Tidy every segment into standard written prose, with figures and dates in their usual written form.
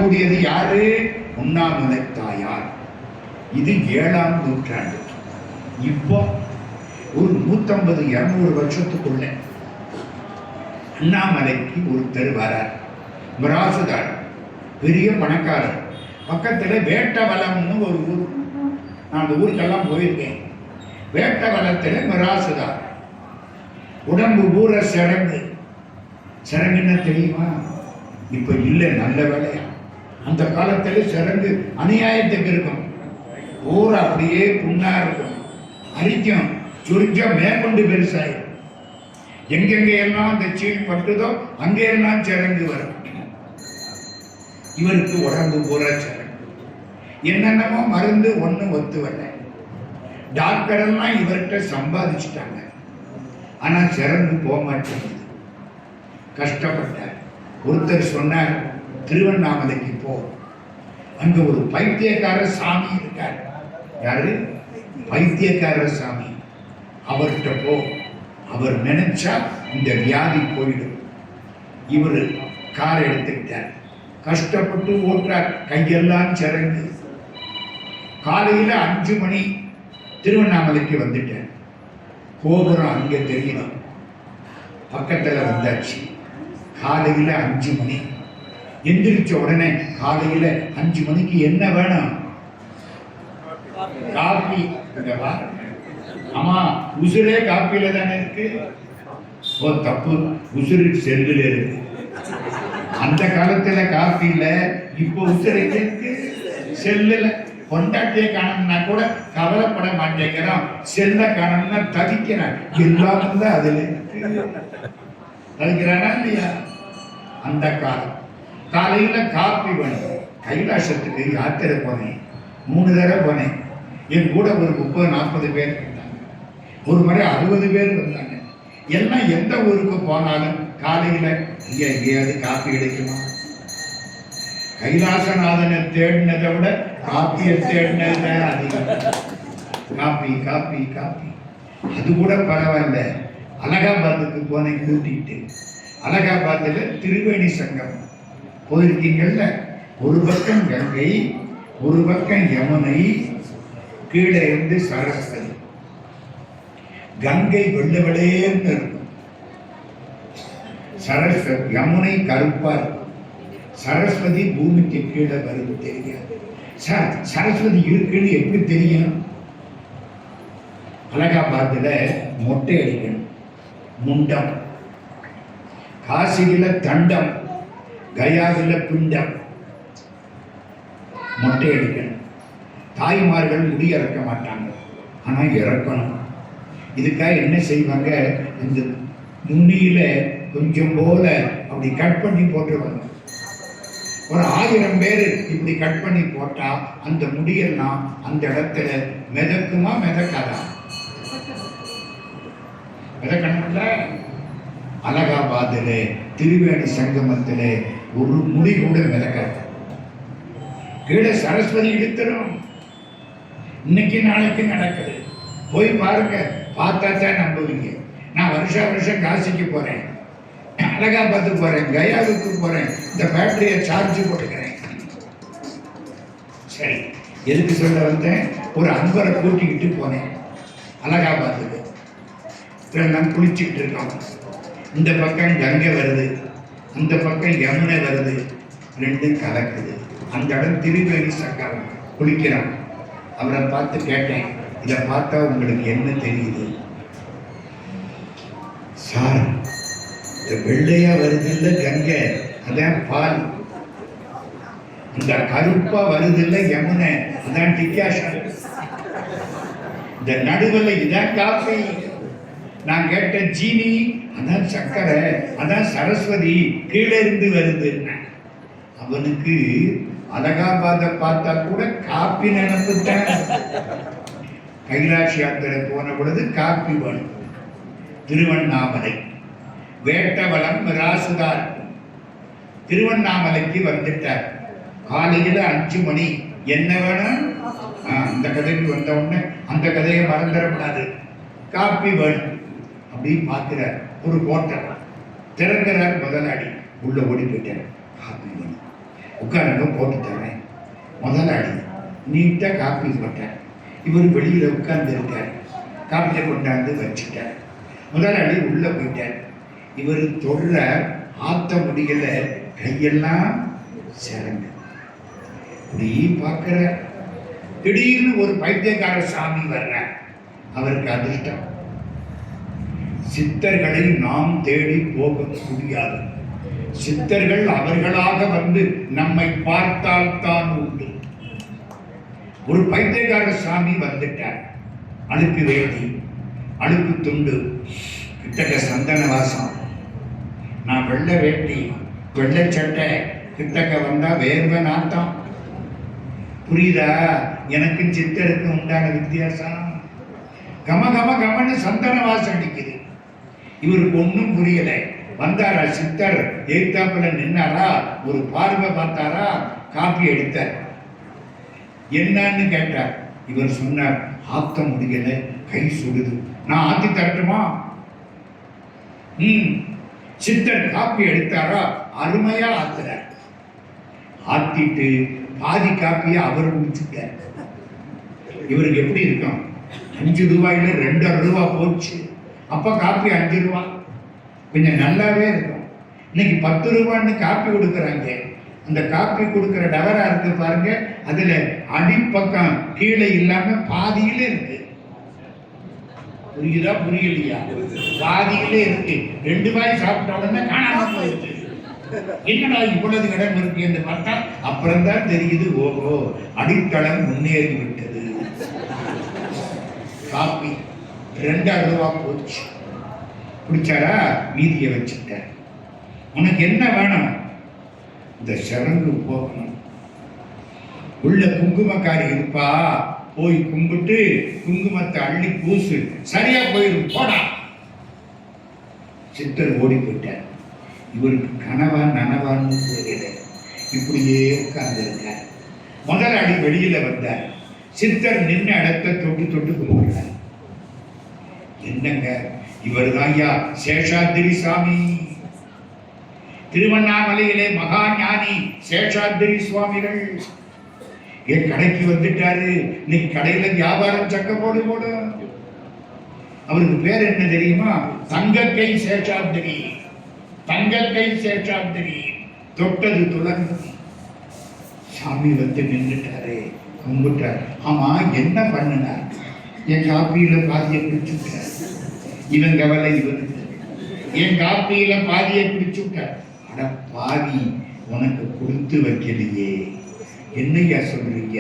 பாடக்கூடியது யாரு? உண்ணாமலை தாயார். இது 7ஆம் நூற்றாண்டு. இப்போ ஒரு 150-200 வருஷத்துக்குள்ள அண்ணாமலைக்கு ஒருத்தர் வரார். மிராசுதார், பெரிய பணக்காரர். பக்கத்துல வேட்டவலம்னு ஒரு ஊர். நான் அந்த ஊருக்கெல்லாம் போயிருக்கேன். வேட்டவலத்துல மிராசுதார். உடம்பு பூரா சிறங்கு. சிறங்குன்னா தெரியுமா? இப்ப இல்லை, நல்ல வேலையா. அந்த காலத்துல சிறங்கு அநியாயத்துக்கு இருக்கும். ஊர் அப்படியே புண்ணா இருக்கும், அரிக்கும், சுருஞ்சா மேற்கொண்டு பெருசாயிரும். எங்கெங்க எல்லாம் அந்த சீல் பட்டுதோ அங்கெல்லாம் சிறங்கு வரும். இவருக்கு உடம்பு பூரா சிறங்கு. என்னென்னமோ மருந்து ஒன்றும் ஒத்து வரல. டாக்டர் எல்லாம் இவர்கிட்ட சம்பாதிச்சுட்டாங்க. ஆனா சிறந்து போக மாட்டேங்குது. கஷ்டப்பட்டார். ஒருத்தர் சொன்னார், திருவண்ணாமலைக்கு போ, அங்க ஒரு பைத்தியக்கார சாமி இருக்கார். யாரு? பைத்தியக்கார சாமி. அவர்கிட்ட போ, அவர் நினைச்சா இந்த வியாதி போயிடும். இவர் கார் எடுத்துக்கிட்டார். கஷ்டப்பட்டு ஓட்டுறார். கையெல்லாம் சிறங்கு. காலையில 5 மணி திருவண்ணாமலைக்கு வந்துட்டார். கோபுரம் அங்க தெரியணும். பக்கத்துல வந்தாச்சு. காலையில 5 மணி. எந்திரிச்ச உடனே காலையில 5 மணிக்கு என்ன வேணும்? காபி. ஆமா, உசுரே காப்பியில தானே இருக்கு. ஓ தப்பு, உசுறு செல்லுல இருக்கு. அந்த காலத்துல காப்பியில, இப்போ உசுரை இருக்கு செல்லுல. கொண்டாட்டிய காணம்னா கூட கவலைப்பட மாட்டேங்கிறான், செல்ல காணம்னா தவிக்கிறான். எல்லாரும் தான் அதுல தவிக்கிறானா இல்லையா? அந்த காலம். காலையில காப்பி வேணும். கைலாசத்துக்கு யாத்திரை போனேன், 3 தடவை போனேன். என் கூட ஒரு 30-40 பேர் இருந்தாங்க. ஒரு முறை 60 பேர் வந்தாங்க. எல்லாம் எந்த ஊருக்கு போனாலும் காலையில இங்க எங்கேயாவது காப்பி கிடைக்குமா? கைலாசநாதனை தேடினதை விட காப்பியை தேடினத அதிகம். Coffee coffee coffee. அது கூட பரவாயில்ல. அலகாபாத்துக்கு போனேன் கூட்டிட்டு. அலகாபாத்தில் திரிவேணி சங்கம் போயிருக்கீங்கல்ல. ஒரு பக்கம் கங்கை, ஒரு பக்கம் யமுனை, கீழே இருந்து சரஸ்வதி. கங்கை வெள்ளை வெளேன்னு இருக்கும், சரஸ்வதி யமுனை கருப்பா இருக்கும். சரஸ்வதி பூமிக்கு கீழே வருது தெரியாது. சரஸ்வதி இருக்குன்னு எப்படி தெரியும்? அலகாபாத்துல மொட்டை அடிக்கணும், முண்டம். காசியில தண்டம், கயாவில பிண்டம். மொட்டை அடிக்கணும். தாய்மார்கள் முடி இறக்க மாட்டாங்க, ஆனா இறக்கணும். இதுக்காக என்ன செய்வாங்க? இந்த நுனியில கொஞ்சம் போல அப்படி கட் பண்ணி போட்டுருவாங்க. ஒரு 1000 பேர் இப்படி கட் பண்ணி போட்டா அந்த முடியெல்லாம் அந்த இடத்துல மிதக்குமா மிதக்காதா? மிதக்கணும்ல. அலகாபாதிலே திரிவேணி சங்கமத்திலே ஒரு முடி கூட மிதக்காது. கீழே சரஸ்வதி இழுத்துரும். இன்னைக்கு நாளைக்கு நடக்குது. போய் பாருங்க, பார்த்தா தான் நம்புவீங்க. நான் வருஷம் காசிக்கு போறேன், அலகாபாத்துக்கு போறேன், கயாவுக்கு போறேன், இந்த பேட்டரியை சார்ஜ் போட்டுக்கிறேன். சரி, எதுக்கு சொல்ல வந்தேன்? ஒரு அன்பரை கூட்டிக்கிட்டு போனேன் அலகாபாத்துக்கு. நான் குளிச்சுக்கிட்டு இருக்கோம். இந்த பக்கம் கங்கை வருது, அந்த பக்கம் யமுனை வருது, ரெண்டும் கலக்குது. அந்த இடம் திரிவேணி சங்கம். குளிக்கிறான். அவரை பார்த்து கேட்டேன், இதை பார்த்தா உங்களுக்கு என்ன தெரியுது? சார், இந்த வெள்ளையா வருது இல்ல கங்கை, அதான் பால். இந்த கருப்பா வருது இல்ல யமுனை, அதான் டிகாஷன். இந்த நடுவில் இதான் காஃபி. நான் கேட்ட ஜீனி, அதான் சக்கரை, அதான் சரஸ்வதி கீழே இருந்து வருது. அவனுக்கு அலகாபாத பார்த்தா கூட காப்பி நினைப்புட்டான். கைலாஷ் யாத்திரை போன பொழுது காப்பி வேணும். திருவண்ணாமலை வேட்டவலம் மிராசுதார் திருவண்ணாமலைக்கு வந்துட்டார். காலையில 5 மணி. என்ன வேணும்? அந்த கதைக்கு வந்த உடனே அந்த கதையை மறந்துடக்கூடாது. காப்பி வேணும். அப்படி பார்க்கிறார். ஒரு ஹோட்டல் திறக்கிறார். முதலாளி உள்ள ஓடி போயிட்டார். காப்பி வேணும். உட்காருங்க போட்டு தரேன். முதலாளி நீட்டாக காப்பி போட்டார். இவர் வெளியில் உட்கார்ந்து இருக்கார். காப்பியை கொண்டாந்து வச்சுட்டார். முதலாளி உள்ளே போயிட்டார். இவர் தொடுற ஆத்த முடியல, கையெல்லாம் சிறங்க இப்படி பார்க்கிற. திடீர்னு ஒரு பைத்தியக்கார சாமி வர்ற. அவருக்கு அதிர்ஷ்டம். சித்தர்களை நாம் தேடி போக முடியாது. சித்தர்கள் அவர்களாக வந்து நம்மை பார்த்தால் தான் உண்டு. ஒரு பைத்தியக்கார சாமி வந்துட்டார். அழுக்கு வேட்டி, அழுக்கு துண்டு, கிட்டக்க சந்தன வாசம். நான் வெள்ளை வேட்டி வெள்ளை சட்டை, கிட்டக்க வந்தா வேர்வை நாட்டம். புரியுதா? எனக்கு சித்தருக்கு உண்டான வித்தியாசம். கம கம கமன்னு சந்தன வாசம் அடிக்குது. இவருக்கு ஒன்றும் புரியலை. வந்தாரா சித்தர், எய்தாப்புல நின்னாரா, ஒரு பார்வை பார்த்தாரா, காப்பி எடுத்தார். என்னன்னு கேட்டார். இவர் சொன்னார், ஆத்த முடியல, கை சுடுது, நான் ஆத்தி தரட்டுமா? சித்தர் காப்பி எடுத்தாரா, அருமையா ஆத்துறார். ஆத்திட்டு பாதி காப்பியை அவர் குடிச்சுட்டார். இவருக்கு எப்படி இருக்கும்? 5 ரூபாயில 2.5 ரூபா போச்சு. அப்ப காப்பி 5 ரூபா, கொஞ்சம் நல்லாவே இருக்கும். இன்னைக்கு 10 ரூபான்னு காப்பி கொடுக்குறாங்க. அந்த காப்பி கொடுக்குற டவரா இருக்கு பாருங்க, அதுல அடிப்பக்கம் கீழே இல்லாம பாதியில இருக்கு. புரியுதா புரியலையா? பாதியிலே இருக்கு. 2 ரூபாய் சாப்பிட்ட உடனே காணாம போயிருக்கு. என்னடா இவ்வளவு இடம் இருக்கு என்று பார்த்தா அப்புறம் தான் தெரியுது, ஓஹோ அடித்தளம் முன்னேறி விட்டது. காப்பி 2.5 ரூபா போச்சு. குடிச்சாரா, மீதியை வச்சுட்டார். உனக்கு என்ன வேணும்? இந்த சரங்கு போகணும். உள்ள குங்குமக்காரி இருப்பா, போய் கும்பிட்டு குங்குமத்தை அள்ளி பூசு, சரியா போயிடும், போடா. சித்தர் ஓடி போயிட்டார். இவருக்கு கனவா நனவான்னு தெரியல. இப்படியே உட்கார்ந்து இருக்கார். முதலாளி வெளியில வந்தார். சித்தர் நின்ன இடத்தை தொட்டு தொட்டு கும்பிடுறார். என்னங்க, இவர் தான்யா சேஷாத்திரி சாமி, திருவண்ணாமலையிலே மகா ஞானி சேஷாத்திரி சுவாமிகள். என் கடைக்கு வந்துட்டாரு. இன்னைக்கு கடையில வியாபாரம் சக்க போடு போடு. அவருக்கு பேர் என்ன தெரியுமா? தங்கக்கை சேஷாத்திரி. தங்கக்கை சேஷாத்திரி. தொட்டது துளங்கு. சாமி வந்து நின்றுட்டாரு, கும்பிட்டார். ஆமா, என்ன பண்ணினார்? என் காப்பியில பாதியை பிடிச்சுட்டார். இவன் கவலை இவனுக்கு. என் காப்பியில பாதியை பிடிச்சுட்டார். அட பாவி, உனக்கு கொடுத்து வைக்கலையே. என்னையா சொல்றீங்க?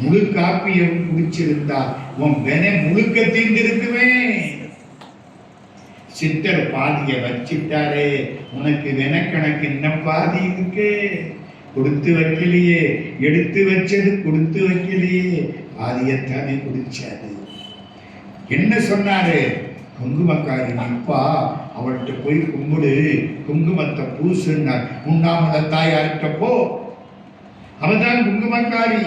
முழு காப்பியை குடிச்சிருந்தா உன் வென முழுக்க தீர்ந்திருக்குமே. சித்தர் பாதியை வச்சிட்டாரே, உனக்கு வெனக்கணக்கு இன்னும் பாதி இருக்கு. கொடுத்து வைக்கலையே, எடுத்து வச்சது கொடுத்து வைக்கலையே, பாதியத்தானே குடிச்சாரு. என்ன சொன்னாரு? குங்குமக்காரி நிற்பா, அவள்கிட்ட போய் கும்பிடு, குங்குமத்தை பூசுன்னார். உண்ணாமல தாயார்கிட்ட போ, அவதான் குங்குமக்காரி.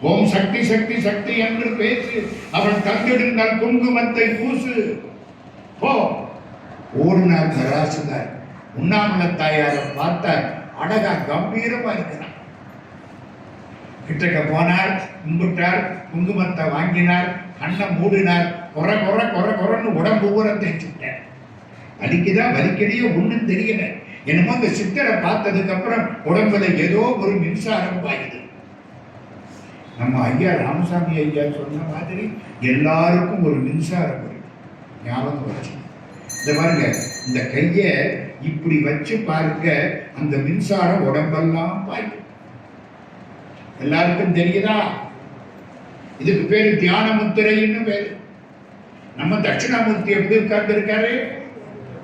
ஓம் சக்தி சக்தி சக்தி என்று பேசு, அவள் தந்திருந்தால் குங்குமத்தை பூசு, போ. ஓடினார் தராசுதார். உண்ணாமல தாயாரை பார்த்தார். அழகா கம்பீரமா இருக்கிறார். கிட்டக்க போனார், கும்பிட்டார், குங்குமத்தை வாங்கினார், கண்ணை மூடினார். கொர கொர கொர கொரன்னு உடம்பு ஊற தேய்ச்சுட்டார். வலிக்குதா வலிக்கலையோ ஒண்ணும் தெரியல. என்னமோ அந்த சித்தரை பார்த்ததுக்கு அப்புறம் உடம்புல ஏதோ ஒரு மின்சாரம் பாயுது. நம்ம ஐயா ராமசாமி ஐயா சொன்ன மாதிரி எல்லாருக்கும் ஒரு மின்சாரம் வரும். ஞாபகம் வச்சு இந்த பாருங்க, இந்த கையை இப்படி வச்சு பாருங்க, அந்த மின்சாரம் உடம்பெல்லாம் பாயும். எல்லாருக்கும் தெரியுதா? இதுக்கு பேரு தியான முத்திரைன்னு பேரு. நம்ம தட்சிணாமூர்த்தி எப்படி உட்கார்ந்து இருக்காரு?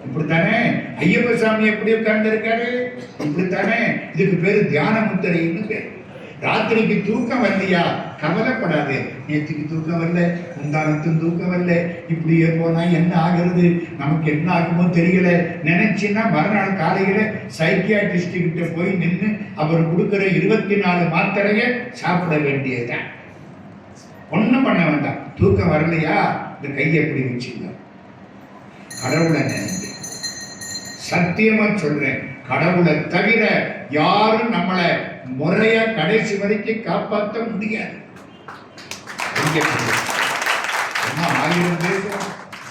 இப்படித்தானே. ஐயப்ப சாமி எப்படி உட்கார்ந்து இருக்காரு? இப்படித்தானே. இதுக்கு பேரு தியான முத்திரைன்னு பேரு. ராத்திரிக்கு தூக்கம் வரலையா? கவலைப்படாது. நேற்றுக்கு தூக்கம் வரல, முந்தானத்தும் தூக்கம் வரல, இப்படியே போனா என்ன ஆகிறது, நமக்கு என்ன ஆகுமோ தெரியல நினைச்சுன்னா மறுநாள் காலையில சைக்கியாட்ரிஸ்ட் கிட்ட போய் நின்று அவர் கொடுக்கிற 24 மாத்திரைய சாப்பிட வேண்டியதுதான். ஒன்றும் பண்ண வேண்டாம். தூக்கம் வரலையா? இந்த கையை எப்படி வச்சுங்க. கடவுளை நினைங்க. சத்தியமா சொல்றேன், கடவுளை தவிர யாரும் நம்மளை முறையா கடைசி வரைக்கும் காப்பாற்ற முடியாது. அம்மா 1000 பேர்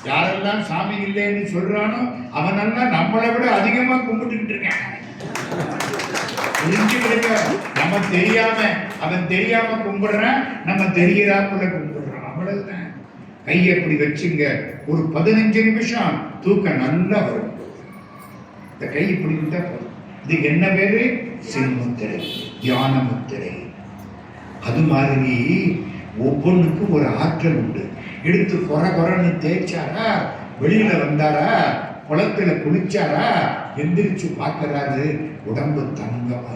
யாரெல்லாம் சாமி இல்லைன்னு சொல்றானோ அவனெல்லாம் நம்மளை விட அதிகமா கும்பிட்டுக்கிட்டு இருக்கான். நம்ம தெரியாம அவன் தெரியாம கும்பிடுறான், நம்ம தெரிகிறாப்புல கும்பிடுறோம். அவ்வளவுதான். கையை அப்படி வச்சுங்க, ஒரு 15 நிமிஷம் தூக்கம் நல்லா வரும். இந்த கை இப்படி இருந்தா போதும். இதுக்கு என்ன பேரு? சின்முத்திரை, தியான முத்திரை. அது மாதிரி ஒவ்வொன்றுக்கும் ஒரு ஆற்றல் உண்டு. எடுத்து கொரன்னு தேய்ச்சாரா, வெளியில வந்தாரா, குளத்துல குளிச்சாரா, எந்திரிச்சு பார்க்கிறாரு, உடம்பு தங்கமா.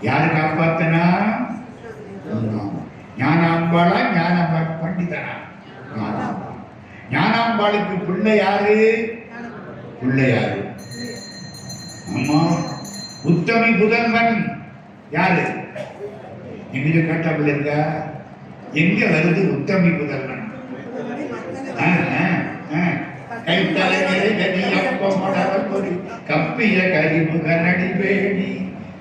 யாரு காப்பாத்தனா? ஞானாம்பாளா ஞான பண்டிதனா? ஞானாம்பாளுக்கு பிள்ளை யாரு? பிள்ளையாரு. ஆமா. உத்தமி புதல்வன் யாரு? எங்க கேட்டாப்புல இருக்கா? எங்க வருது உத்தமி புதல்வன்? கப்பிய கரிமுகனடி வேணி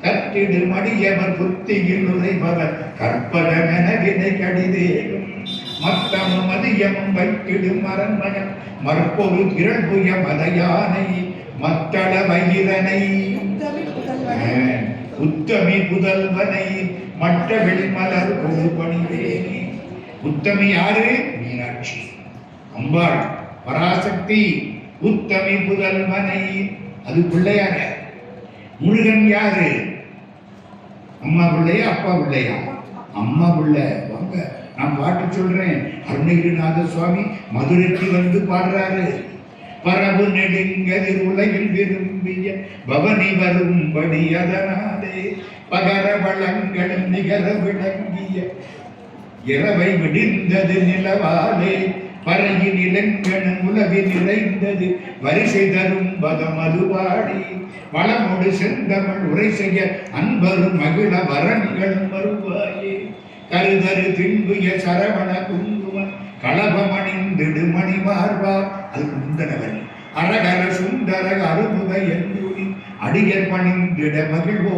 கட்டிடு மடியவர் புத்தியில் உரைபவர் கற்பகமென வினை கடிதேகும் மத்தமும் மதியமும் வைத்திடும் அரண்மயம் மற்பொரு திரள்புய மதையானை மத்தள வயிறனை உத்தமி புதல்வனை மற்ற வெளிமலர் கொடு பணிவேனே. உத்தமி யாரு? மீனாட்சி அம்பாள், பராசக்தி. உத்தமி புதல்வனை, அது பிள்ளையார. முருகன் யாரு? அம்மா பிள்ளையா அப்பா பிள்ளையா? அம்மா பிள்ளை. வாங்க, நான் பாட்டு சொல்றேன். அருணகிரிநாத சுவாமி மதுரைக்கு வந்து பாடுறாரு. பரவு நெடுங்கதிர் உலகில் விரும்பிய பவனி வரும்படி அதனாலே பகர வளங்களும் நிகர விளங்கிய இரவை விடிந்தது நிலவாலே பறையின் இளங்கணும் உலவி நிறைந்தது வரிசை தரும் பதம் அதுவாடி வளமோடு செந்தமிழ் உரை செய்ய அன்பரும் மகிழ வரங்களும் வருவாயே கருதரு தின்புய சரவண குங்குமன் களபமணிந்திடு மணி மார்பா. அதுக்கு முந்தனவன் அரகர சுந்தர அருமுக என்று அடியர் பணிந்திட மகிழ்வோ